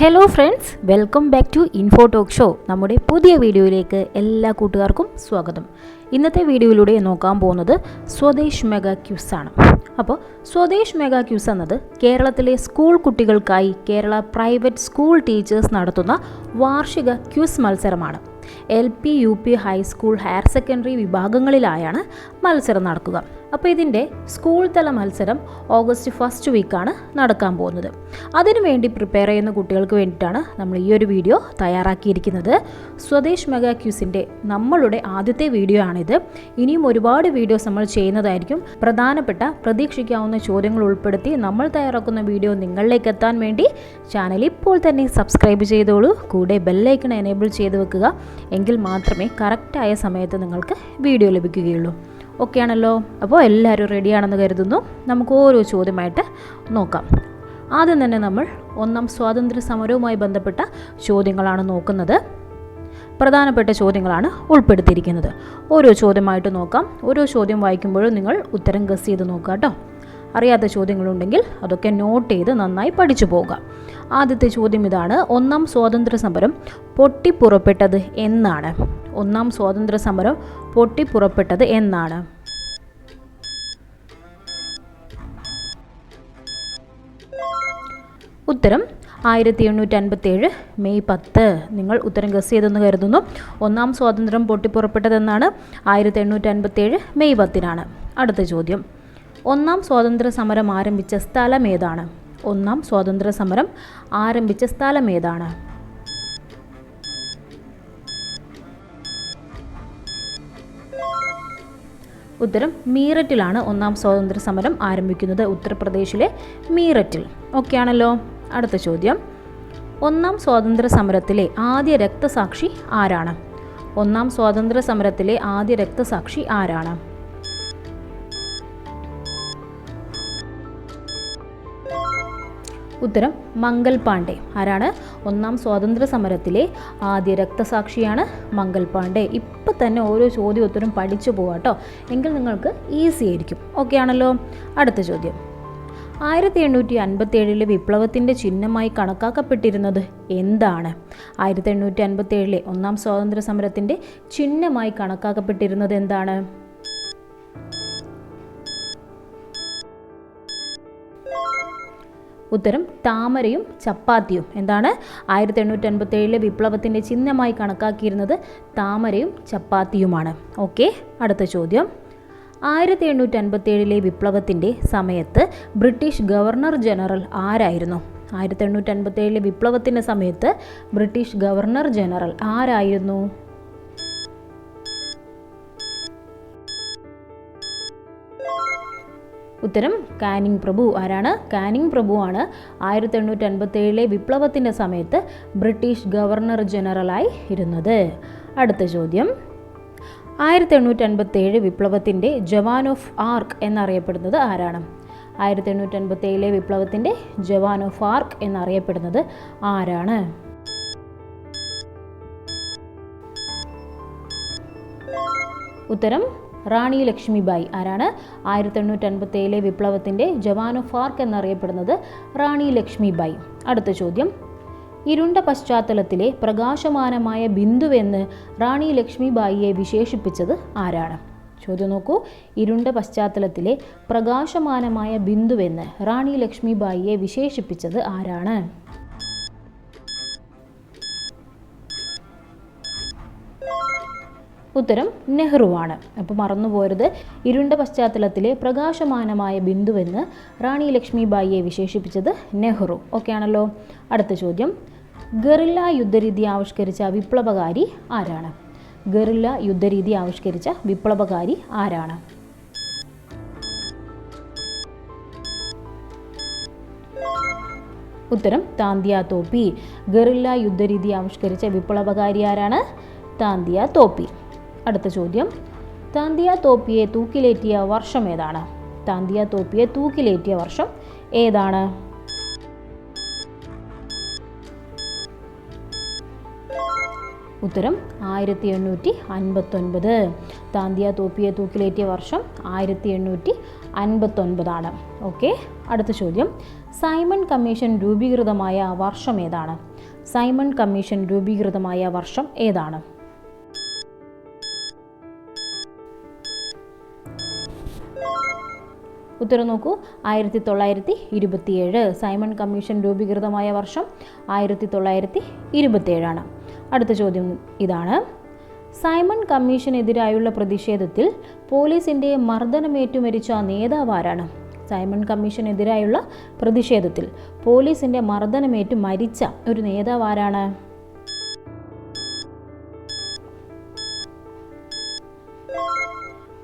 Hello friends, welcome back to Info Talk Show. നമ്മുടെ പുതിയ വീഡിയോയിലേക്ക് എല്ലാ കൂട്ടുകാർക്കും സ്വാഗതം. ഇന്നത്തെ വീഡിയോയിലൂടെ നോക്കാൻ പോകുന്നത് സ്വദേശ് മെഗാ ക്യൂസ് ആണ്. അപ്പോൾ സ്വദേശ് മെഗാ ക്യൂസ് എന്നത് കേരളത്തിലെ സ്കൂൾ കുട്ടികൾക്കായി കേരള പ്രൈവറ്റ് സ്കൂൾ ടീച്ചേഴ്സ് നടത്തുന്ന വാർഷിക ക്യൂസ് മത്സരമാണ്. LP, UP, high school, higher secondary വിഭാഗങ്ങളിലായാണ് മത്സരം നടക്കുക. അപ്പോൾ ഇതിൻ്റെ സ്കൂൾ തല മത്സരം ഓഗസ്റ്റ് 1 വീക്കാണ് നടക്കാൻ പോകുന്നത്. അതിനുവേണ്ടി പ്രിപ്പയർ ചെയ്യുന്ന കുട്ടികൾക്ക് വേണ്ടിയിട്ടാണ് നമ്മൾ ഈ ഒരു വീഡിയോ തയ്യാറാക്കിയിരിക്കുന്നത്. സ്വദേശ് മെഗാ ക്യൂസിൻ്റെ നമ്മളുടെ ആദ്യത്തെ വീഡിയോ ആണിത്. ഇനിയും ഒരുപാട് വീഡിയോസ് നമ്മൾ ചെയ്യുന്നതായിരിക്കും. പ്രധാനപ്പെട്ട പ്രതീക്ഷിക്കാവുന്ന ചോദ്യങ്ങൾ ഉൾപ്പെടുത്തി നമ്മൾ തയ്യാറാക്കുന്ന വീഡിയോ നിങ്ങളിലേക്ക് എത്താൻ വേണ്ടി ചാനൽ ഇപ്പോൾ തന്നെ സബ്സ്ക്രൈബ് ചെയ്തോളൂ. കൂടെ ബെല്ലൈക്കൺ എനേബിൾ ചെയ്ത് വെക്കുക. എങ്കിൽ മാത്രമേ കറക്റ്റായ സമയത്ത് നിങ്ങൾക്ക് വീഡിയോ ലഭിക്കുകയുള്ളൂ. ഓക്കെ ആണല്ലോ? അപ്പോൾ എല്ലാവരും റെഡിയാണെന്ന് കരുതുന്നു. നമുക്ക് ഓരോ ചോദ്യമായിട്ട് നോക്കാം. ആദ്യം തന്നെ നമ്മൾ ഒന്നാം സ്വാതന്ത്ര്യ സമരവുമായി ബന്ധപ്പെട്ട ചോദ്യങ്ങളാണ് നോക്കുന്നത്. പ്രധാനപ്പെട്ട ചോദ്യങ്ങളാണ് ഉൾപ്പെടുത്തിയിരിക്കുന്നത്. ഓരോ ചോദ്യമായിട്ട് നോക്കാം. ഓരോ ചോദ്യം വായിക്കുമ്പോഴും നിങ്ങൾ ഉത്തരം ഗസ് ചെയ്ത് നോക്കുക കേട്ടോ. അറിയാത്ത ചോദ്യങ്ങളുണ്ടെങ്കിൽ അതൊക്കെ നോട്ട് ചെയ്ത് നന്നായി പഠിച്ചു പോവുക. ആദ്യത്തെ ചോദ്യം ഇതാണ്: ഒന്നാം സ്വാതന്ത്ര്യ സമരം പൊട്ടിപ്പുറപ്പെട്ടത് എന്നാണ്? ഒന്നാം സ്വാതന്ത്ര്യ സമരം പൊട്ടിപ്പുറപ്പെട്ടത് എന്നാണ്? ഉത്തരം 1857 മെയ് 10. നിങ്ങൾ ഉത്തരം ഗസ് ചെയ്തെന്ന് കരുതുന്നു. ഒന്നാം സ്വാതന്ത്ര്യം പൊട്ടിപ്പുറപ്പെട്ടതെന്നാണ്. 1857 മെയ് 10. അടുത്ത ചോദ്യം: ഒന്നാം സ്വാതന്ത്ര്യ സമരം ആരംഭിച്ച സ്ഥലം ഏതാണ്? ഒന്നാം സ്വാതന്ത്ര്യ സമരം ആരംഭിച്ച സ്ഥലം ഏതാണ്? ഉത്തരം മീററ്റിലാണ് ഒന്നാം സ്വാതന്ത്ര്യ സമരം ആരംഭിക്കുന്നത്. ഉത്തർപ്രദേശിലെ മീററ്റിൽ. ഓക്കെ ആണല്ലോ? അടുത്ത ചോദ്യം: ഒന്നാം സ്വാതന്ത്ര്യ സമരത്തിലെ ആദ്യ രക്തസാക്ഷി ആരാണ്? ഒന്നാം സ്വാതന്ത്ര്യ സമരത്തിലെ ആദ്യ രക്തസാക്ഷി ആരാണ്? ഉത്തരം മംഗൽ പാണ്ഡെ. ആരാണ്? ഒന്നാം സ്വാതന്ത്ര്യ സമരത്തിലെ ആദ്യ രക്തസാക്ഷിയാണ് മംഗൽ പാണ്ഡെ. ഇപ്പം തന്നെ ഓരോ ചോദ്യം ഉത്തരം പഠിച്ചു പോകാം കേട്ടോ. എങ്കിൽ നിങ്ങൾക്ക് ഈസി ആയിരിക്കും. ഓക്കെ ആണല്ലോ? അടുത്ത ചോദ്യം: 1857 വിപ്ലവത്തിൻ്റെ ചിഹ്നമായി കണക്കാക്കപ്പെട്ടിരുന്നത് എന്താണ്? 1857 ഒന്നാം സ്വാതന്ത്ര്യ സമരത്തിൻ്റെ ചിഹ്നമായി കണക്കാക്കപ്പെട്ടിരുന്നത് എന്താണ്? ഉത്തരം താമരയും ചപ്പാത്തിയും. എന്താണ്? 1857 വിപ്ലവത്തിൻ്റെ ചിഹ്നമായി കണക്കാക്കിയിരുന്നത് താമരയും ചപ്പാത്തിയുമാണ്. ഓക്കെ. അടുത്ത ചോദ്യം: 1857 വിപ്ലവത്തിൻ്റെ സമയത്ത് ബ്രിട്ടീഷ് ഗവർണർ ജനറൽ ആരായിരുന്നു? 1857 വിപ്ലവത്തിൻ്റെ സമയത്ത് ബ്രിട്ടീഷ് ഗവർണർ ജനറൽ ആരായിരുന്നു? ഉത്തരം കാനിങ് പ്രഭു. ആരാണ്? കാനിങ് പ്രഭുവാണ് 1857 വിപ്ലവത്തിൻ്റെ സമയത്ത് ബ്രിട്ടീഷ് ഗവർണർ ജനറലായി ഇരുന്നത്. അടുത്ത ചോദ്യം: 1857 വിപ്ലവത്തിൻ്റെ ജവാൻ ഓഫ് ആർക്ക് എന്നറിയപ്പെടുന്നത് ആരാണ്? 1857 വിപ്ലവത്തിൻ്റെ ജവാൻ ഓഫ് ആർക്ക് എന്നറിയപ്പെടുന്നത് ആരാണ്? ഉത്തരം റാണി ലക്ഷ്മിബായി. ആരാണ്? 1857 വിപ്ലവത്തിൻ്റെ ജവാൻ ഓഫ് ആർക്ക് എന്നറിയപ്പെടുന്നത് റാണി ലക്ഷ്മിബായി. അടുത്ത ചോദ്യം: ഇരുണ്ട പശ്ചാത്തലത്തിലെ പ്രകാശമാനമായ ബിന്ദുവെന്ന് റാണി ലക്ഷ്മിബായിയെ വിശേഷിപ്പിച്ചത് ആരാണ്? ചോദ്യം നോക്കൂ. ഇരുണ്ട പശ്ചാത്തലത്തിലെ പ്രകാശമാനമായ ബിന്ദുവെന്ന് റാണി ലക്ഷ്മിബായിയെ വിശേഷിപ്പിച്ചത് ആരാണ്? ഉത്തരം നെഹ്റുവാണ്. അപ്പോൾ മറന്നുപോരുത്. ഇരുണ്ട പശ്ചാത്തലത്തിലെ പ്രകാശമാനമായ ബിന്ദുവെന്ന് റാണി ലക്ഷ്മിബായിയെ വിശേഷിപ്പിച്ചത് നെഹ്റു. ഓക്കെ ആണല്ലോ? അടുത്ത ചോദ്യം: ഗറില്ല യുദ്ധരീതി ആവിഷ്കരിച്ച വിപ്ലവകാരി ആരാണ്? ഗറില്ല യുദ്ധരീതി ആവിഷ്കരിച്ച വിപ്ലവകാരി ആരാണ്? ഉത്തരം താന്തിയ തോപ്പി. ഗറില്ല യുദ്ധരീതി ആവിഷ്കരിച്ച വിപ്ലവകാരി ആരാണ്? താന്തിയ തോപ്പി. അടുത്ത ചോദ്യം: താന്തിയ തോപ്പിയെ തൂക്കിലേറ്റിയ വർഷം ഏതാണ്? താന്തിയ തോപ്പിയെ തൂക്കിലേറ്റിയ വർഷം ഏതാണ്? ഉത്തരം 1859. താന്തിയ തോപ്പിയെ തൂക്കിലേറ്റിയ വർഷം 1859. ഓക്കെ. അടുത്ത ചോദ്യം: സൈമൺ കമ്മീഷൻ രൂപീകൃതമായ വർഷം ഏതാണ്? സൈമൺ കമ്മീഷൻ രൂപീകൃതമായ വർഷം ഏതാണ്? ഉത്തരം നോക്കൂ, 1927. സൈമൺ കമ്മീഷൻ രൂപീകൃതമായ വർഷം 1927. അടുത്ത ചോദ്യം ഇതാണ്. സൈമൺ കമ്മീഷനെതിരായുള്ള പ്രതിഷേധത്തിൽ പോലീസിൻ്റെ മർദ്ദനമേറ്റു മരിച്ച നേതാവ് ആരാണ്? സൈമൺ കമ്മീഷനെതിരായുള്ള പ്രതിഷേധത്തിൽ പോലീസിൻ്റെ മർദ്ദനമേറ്റു മരിച്ച ഒരു നേതാവ് ആരാണ്?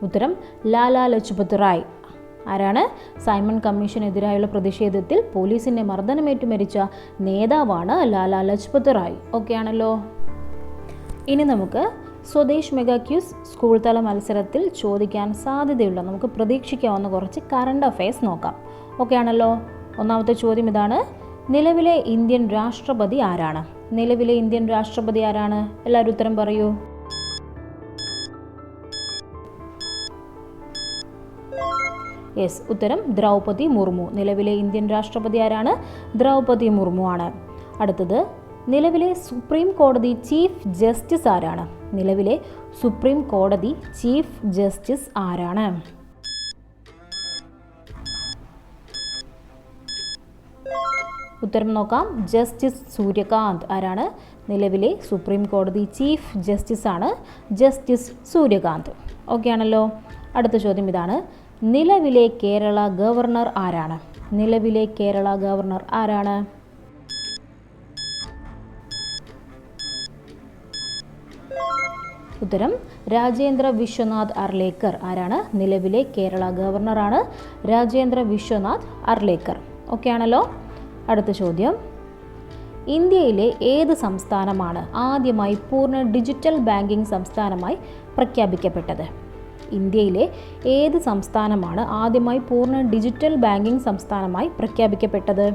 ഉത്തരം ലാലാ ലജ്പത് റായ്. ആരാണ്? സൈമൺ കമ്മീഷനെതിരായുള്ള പ്രതിഷേധത്തിൽ പോലീസിൻ്റെ മർദ്ദനമേറ്റു മരിച്ച നേതാവാണ് ലാലാ ലജ്പത് റായ്. ഓക്കെ ആണല്ലോ. ഇനി നമുക്ക് സ്വദേശ് മെഗാ ക്യൂസ് സ്കൂൾ തല മത്സരത്തിൽ ചോദിക്കാൻ സാധ്യതയുള്ള, നമുക്ക് പ്രതീക്ഷിക്കാവുന്ന കുറച്ച് കറണ്ട് അഫയേഴ്സ് നോക്കാം. ഓക്കെ ആണല്ലോ. ഒന്നാമത്തെ ചോദ്യം ഇതാണ്. നിലവിലെ ഇന്ത്യൻ രാഷ്ട്രപതി ആരാണ്? നിലവിലെ ഇന്ത്യൻ രാഷ്ട്രപതി ആരാണ്? എല്ലാവരും ഉത്തരം പറയൂ. യെസ്, ഉത്തരം ദ്രൗപദി മുർമു. നിലവിലെ ഇന്ത്യൻ രാഷ്ട്രപതി ആരാണ്? ദ്രൗപദി മുർമു ആണ്. അടുത്തത്, നിലവിലെ സുപ്രീം കോടതി ചീഫ് ജസ്റ്റിസ് ആരാണ്? നിലവിലെ സുപ്രീം കോടതി ചീഫ് ജസ്റ്റിസ് ആരാണ്? ഉത്തരം നോക്കാം. ജസ്റ്റിസ് സൂര്യകാന്ത്. ആരാണ്? നിലവിലെ സുപ്രീം കോടതി ചീഫ് ജസ്റ്റിസ് ആണ് ജസ്റ്റിസ് സൂര്യകാന്ത്. ഓക്കെ ആണല്ലോ. അടുത്ത ചോദ്യം ഇതാണ്. നിലവിലെ കേരള ഗവർണർ ആരാണ്? നിലവിലെ കേരള ഗവർണർ ആരാണ്? ഉത്തരം രാജേന്ദ്ര വിശ്വനാഥ് അർലേക്കർ. ആരാണ്? നിലവിലെ കേരള ഗവർണറാണ് രാജേന്ദ്ര വിശ്വനാഥ് അർലേക്കർ. ഓക്കെ ആണല്ലോ. അടുത്ത ചോദ്യം. ഇന്ത്യയിലെ ഏത് സംസ്ഥാനമാണ് ആദ്യമായി പൂർണ്ണ ഡിജിറ്റൽ ബാങ്കിംഗ് സംസ്ഥാനമായി പ്രഖ്യാപിക്കപ്പെട്ടത്? ഇന്ത്യയിലെ ഏത് സംസ്ഥാനമാണ് ആദ്യമായി പൂർണ്ണ ഡിജിറ്റൽ ബാങ്കിംഗ് സംസ്ഥാനമായി പ്രഖ്യാപിക്കപ്പെട്ടത്?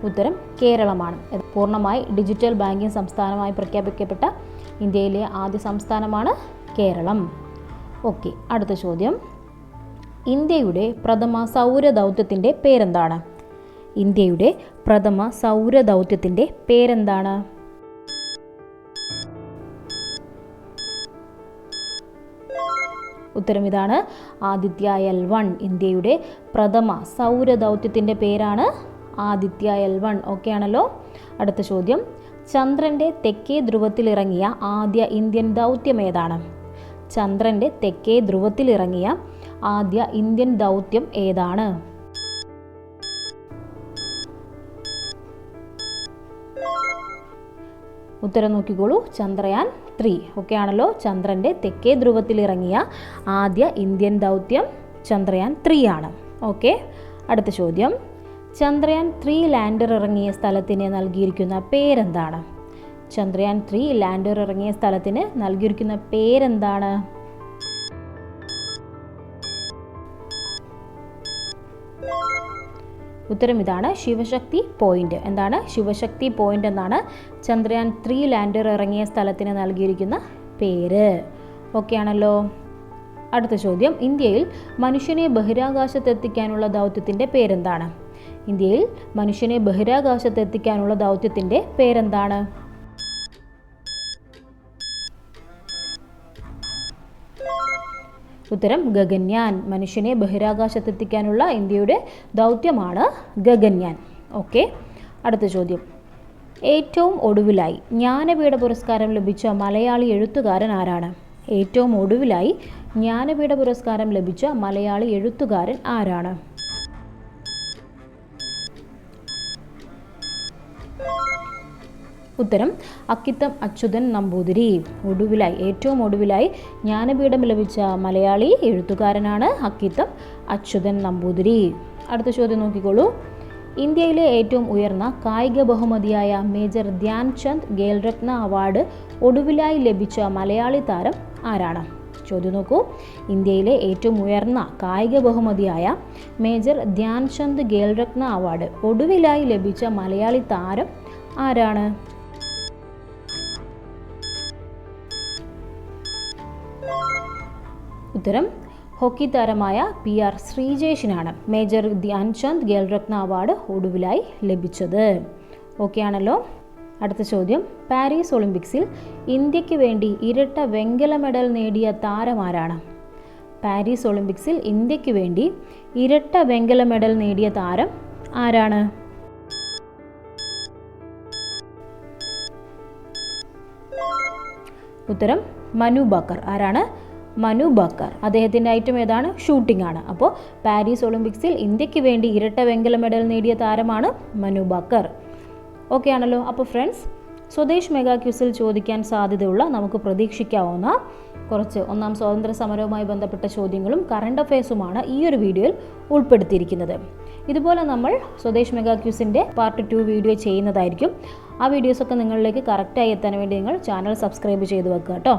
ഉത്തരം കേരളമാണ്. പൂർണ്ണമായി ഡിജിറ്റൽ ബാങ്കിംഗ് സംസ്ഥാനമായി പ്രഖ്യാപിക്കപ്പെട്ട ഇന്ത്യയിലെ ആദ്യ സംസ്ഥാനമാണ് കേരളം. ഓക്കെ. അടുത്ത ചോദ്യം. ഇന്ത്യയുടെ പ്രഥമ സൗരദൗത്യത്തിൻ്റെ പേരെന്താണ്? ഇന്ത്യയുടെ പ്രഥമ സൗരദൗത്യത്തിൻ്റെ പേരെന്താണ്? ഉത്തരം ഇതാണ്, ആദിത്യ-L1. ഇന്ത്യയുടെ പ്രഥമ സൗരദൗത്യത്തിൻ്റെ പേരാണ് ആദിത്യ-L1. ഓക്കെ ആണല്ലോ. അടുത്ത ചോദ്യം. ചന്ദ്രൻ്റെ തെക്കേ ധ്രുവത്തിലിറങ്ങിയ ആദ്യ ഇന്ത്യൻ ദൗത്യം ഏതാണ്? ചന്ദ്രൻ്റെ തെക്കേ ധ്രുവത്തിലിറങ്ങിയ ആദ്യ ഇന്ത്യൻ ദൗത്യം ഏതാണ്? ഉത്തരം നോക്കിക്കോളൂ. ചന്ദ്രയാൻ 3. ഓക്കെ ആണല്ലോ. ചന്ദ്രൻ്റെ തെക്കേ ധ്രുവത്തിലിറങ്ങിയ ആദ്യ ഇന്ത്യൻ ദൗത്യം ചന്ദ്രയാൻ 3 ആണ്. ഓക്കെ. അടുത്ത ചോദ്യം. ചന്ദ്രയാൻ 3 ലാൻഡർ ഇറങ്ങിയ സ്ഥലത്തിന് നൽകിയിരിക്കുന്ന പേരെന്താണ്? ചന്ദ്രയാൻ 3 ലാൻഡർ ഇറങ്ങിയ സ്ഥലത്തിന് നൽകിയിരിക്കുന്ന പേരെന്താണ്? ഉത്തരം ഇതാണ്, ശിവശക്തി പോയിന്റ്. എന്താണ്? ശിവശക്തി പോയിന്റ് എന്നാണ് ചന്ദ്രയാൻ 3 ലാൻഡർ ഇറങ്ങിയ സ്ഥലത്തിന് നൽകിയിരിക്കുന്ന പേര്. ഓക്കെ ആണല്ലോ. അടുത്ത ചോദ്യം. ഇന്ത്യയിൽ മനുഷ്യനെ ബഹിരാകാശത്തെത്തിക്കാനുള്ള ദൗത്യത്തിൻ്റെ പേരെന്താണ്? ഇന്ത്യയിൽ മനുഷ്യനെ ബഹിരാകാശത്തെത്തിക്കാനുള്ള ദൗത്യത്തിൻ്റെ പേരെന്താണ്? ഉത്തരം ഗഗൻയാൻ. മനുഷ്യനെ ബഹിരാകാശത്തെത്തിക്കാനുള്ള ഇന്ത്യയുടെ ദൗത്യമാണ് ഗഗൻയാൻ. ഓക്കെ. അടുത്ത ചോദ്യം. ഏറ്റവും ഒടുവിലായി ജ്ഞാനപീഠ പുരസ്കാരം ലഭിച്ച മലയാളി എഴുത്തുകാരൻ ആരാണ്? ഏറ്റവും ഒടുവിലായി ജ്ഞാനപീഠ പുരസ്കാരം ലഭിച്ച മലയാളി എഴുത്തുകാരൻ ആരാണ്? ഉത്തരം അക്കിത്തം അച്യുതൻ നമ്പൂതിരി. ഏറ്റവും ഒടുവിലായി ജ്ഞാനപീഠം ലഭിച്ച മലയാളി എഴുത്തുകാരനാണ് അക്കിത്തം അച്യുതൻ നമ്പൂതിരി. അടുത്ത ചോദ്യം നോക്കിക്കോളൂ. ഇന്ത്യയിലെ ഏറ്റവും ഉയർന്ന കായിക ബഹുമതിയായ മേജർ ധ്യാൻചന്ദ് ഖേൽരത്ന അവാർഡ് ഒടുവിലായി ലഭിച്ച മലയാളി താരം ആരാണ്? ചോദ്യം നോക്കൂ. ഇന്ത്യയിലെ ഏറ്റവും ഉയർന്ന കായിക ബഹുമതിയായ മേജർ ധ്യാൻചന്ദ് ഖേൽരത്ന അവാർഡ് ഒടുവിലായി ലഭിച്ച മലയാളി താരം ആരാണ്? ഉത്തരം ഹോക്കി താരമായ PR ശ്രീജേഷിനാണ് മേജർ ധ്യാൻചന്ദ് ഖേൽരത്ന അവാർഡ് ഒടുവിലായി ലഭിച്ചത്. ഓക്കെ ആണല്ലോ. അടുത്ത ചോദ്യം, പാരീസ് ഒളിമ്പിക്സിൽ ഇന്ത്യക്ക് വേണ്ടി ഇരട്ട വെങ്കല മെഡൽ നേടിയ താരമാരാണ്? പാരീസ് ഒളിമ്പിക്സിൽ ഇന്ത്യക്ക് വേണ്ടി ഇരട്ട വെങ്കല മെഡൽ നേടിയ താരം ആരാണ്? ഉത്തരം മനു ഭാക്കർ. ആരാണ്? മനു ഭാക്കർ. അദ്ദേഹത്തിൻ്റെ ഐറ്റം ഏതാണ്? ഷൂട്ടിംഗ് ആണ്. അപ്പോൾ പാരീസ് ഒളിമ്പിക്സിൽ ഇന്ത്യക്ക് വേണ്ടി ഇരട്ട വെങ്കല മെഡൽ നേടിയ താരമാണ് മനു ഭാക്കർ. ഓക്കെ ആണല്ലോ. അപ്പോൾ ഫ്രണ്ട്സ്, സ്വദേശ് മെഗാ ക്യൂസിൽ ചോദിക്കാൻ സാധ്യതയുള്ള നമുക്ക് പ്രതീക്ഷിക്കാവുന്ന കുറച്ച് ഒന്നാം സ്വാതന്ത്ര്യ സമരവുമായി ബന്ധപ്പെട്ട ചോദ്യങ്ങളും കറണ്ട് അഫയേഴ്സുമാണ് ഈ ഒരു വീഡിയോയിൽ ഉൾപ്പെടുത്തിയിരിക്കുന്നത്. ഇതുപോലെ നമ്മൾ സ്വദേശ് മെഗാ ക്യൂസിൻ്റെ പാർട്ട് 2 വീഡിയോ ചെയ്യുന്നതായിരിക്കും. ആ വീഡിയോസൊക്കെ നിങ്ങളിലേക്ക് കറക്റ്റായി എത്താൻ വേണ്ടി നിങ്ങൾ ചാനൽ സബ്സ്ക്രൈബ് ചെയ്ത് വെക്കുക കേട്ടോ.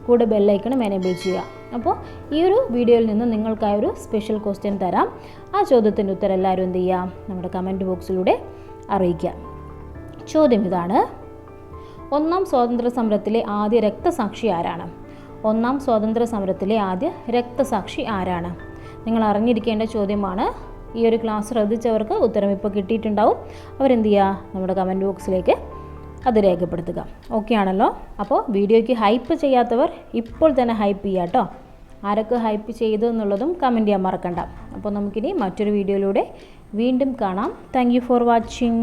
കൂടെ ബെല്ലൈക്കണും എനേബിൾ ചെയ്യുക. അപ്പോൾ ഈ ഒരു വീഡിയോയിൽ നിന്ന് നിങ്ങൾക്കായൊരു സ്പെഷ്യൽ ക്വസ്റ്റ്യൻ തരാം. ആ ചോദ്യത്തിൻ്റെ ഉത്തരം എല്ലാവരും എന്ത് ചെയ്യുക? നമ്മുടെ കമൻറ്റ് ബോക്സിലൂടെ അറിയിക്കുക. ചോദ്യം ഇതാണ്, ഒന്നാം സ്വാതന്ത്ര്യ സമരത്തിലെ ആദ്യ രക്തസാക്ഷി ആരാണ്? ഒന്നാം സ്വാതന്ത്ര്യ സമരത്തിലെ ആദ്യ രക്തസാക്ഷി ആരാണ്? നിങ്ങൾ അറിഞ്ഞിരിക്കേണ്ട ചോദ്യമാണ്. ഈ ഒരു ക്ലാസ് ശ്രദ്ധിച്ചവർക്ക് ഉത്തരം ഇപ്പോൾ കിട്ടിയിട്ടുണ്ടാവും. അവരെന്ത് ചെയ്യുക? നമ്മുടെ കമൻറ്റ് ബോക്സിലേക്ക് അത് രേഖപ്പെടുത്തുക. ഓക്കെ ആണല്ലോ. അപ്പോൾ വീഡിയോയ്ക്ക് ഹൈപ്പ് ചെയ്യാത്തവർ ഇപ്പോൾ തന്നെ ഹൈപ്പ് ചെയ്യുക കേട്ടോ. ആരൊക്കെ ഹൈപ്പ് ചെയ്തു എന്നുള്ളതും കമൻറ്റ് ചെയ്യാൻ മറക്കണ്ട. അപ്പോൾ നമുക്കിനി മറ്റൊരു വീഡിയോയിലൂടെ വീണ്ടും കാണാം. Thank you for watching.